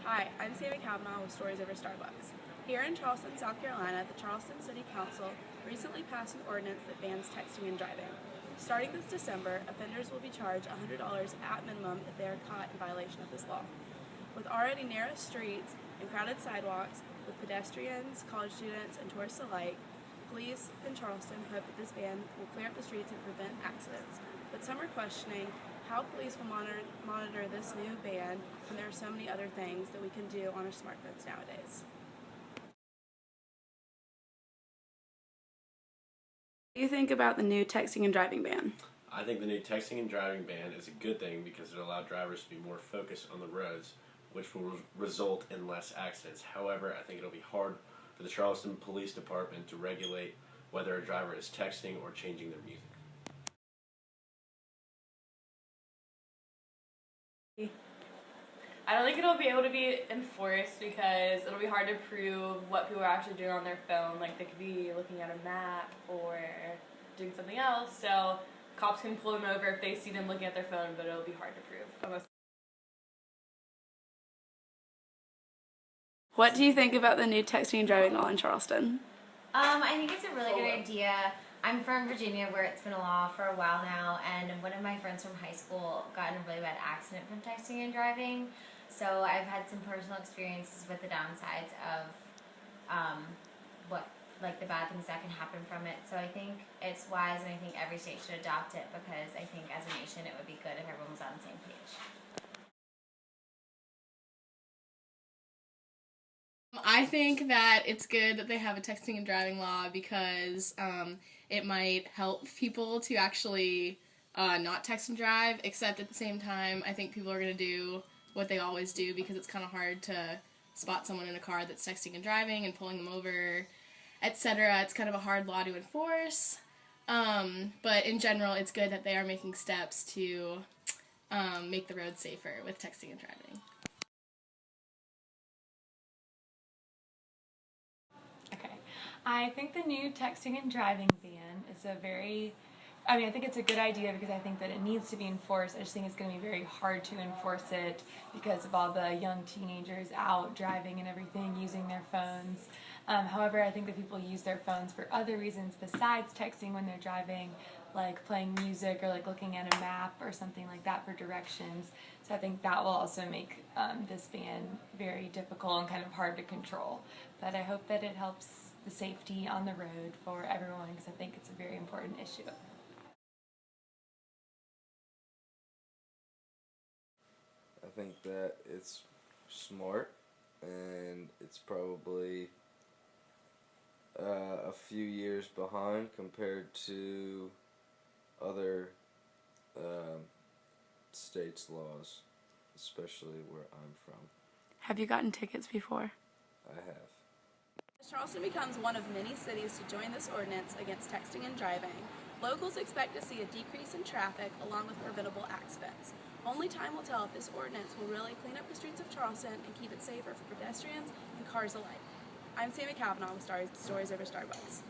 Hi, I'm Sammy Cavanagh with Stories Over Starbucks. Here in Charleston, South Carolina, the Charleston City Council recently passed an ordinance that bans texting and driving. Starting this December, offenders will be charged $100 at minimum if they are caught in violation of this law. With already narrow streets and crowded sidewalks, with pedestrians, college students, and tourists alike, police in Charleston hope that this ban will clear up the streets and prevent accidents. But some are questioning how police will monitor this new ban when there are so many other things that we can do on our smartphones nowadays. What do you think about the new texting and driving ban? I think the new texting and driving ban is a good thing because it allows drivers to be more focused on the roads, which will result in less accidents. However, I think it'll be hard for the Charleston Police Department to regulate whether a driver is texting or changing their music. I don't think it'll be able to be enforced because it'll be hard to prove what people are actually doing on their phone. Like, they could be looking at a map or doing something else, so cops can pull them over if they see them looking at their phone, but it'll be hard to prove. What do you think about the new texting and driving law in Charleston? I think it's a really good idea. I'm from Virginia, where it's been a law for a while now, and one of my friends from high school got in a really bad accident from texting and driving. So I've had some personal experiences with the downsides of the bad things that can happen from it. So I think it's wise, and I think every state should adopt it because I think as a nation it would be good if everyone was on the same page. I think that it's good that they have a texting and driving law because it might help people to actually not text and drive, except at the same time I think people are going to do what they always do because it's kind of hard to spot someone in a car that's texting and driving and pulling them over, etc. It's kind of a hard law to enforce, but in general it's good that they are making steps to make the roads safer with texting and driving. I think the new texting and driving ban is I think it's a good idea because I think that it needs to be enforced. I just think it's going to be very hard to enforce it because of all the young teenagers out driving and everything using their phones. However, I think that people use their phones for other reasons besides texting when they're driving, like playing music or like looking at a map or something like that for directions. So I think that will also make this ban very difficult and kind of hard to control. But I hope that it helps the safety on the road for everyone because I think it's a very important issue. I think that it's smart and it's probably a few years behind compared to other states' laws, especially where I'm from. Have you gotten tickets before? I have. As Charleston becomes one of many cities to join this ordinance against texting and driving, locals expect to see a decrease in traffic along with preventable accidents. Only time will tell if this ordinance will really clean up the streets of Charleston and keep it safer for pedestrians and cars alike. I'm Sammy Cavanagh with Stories Over Starbucks.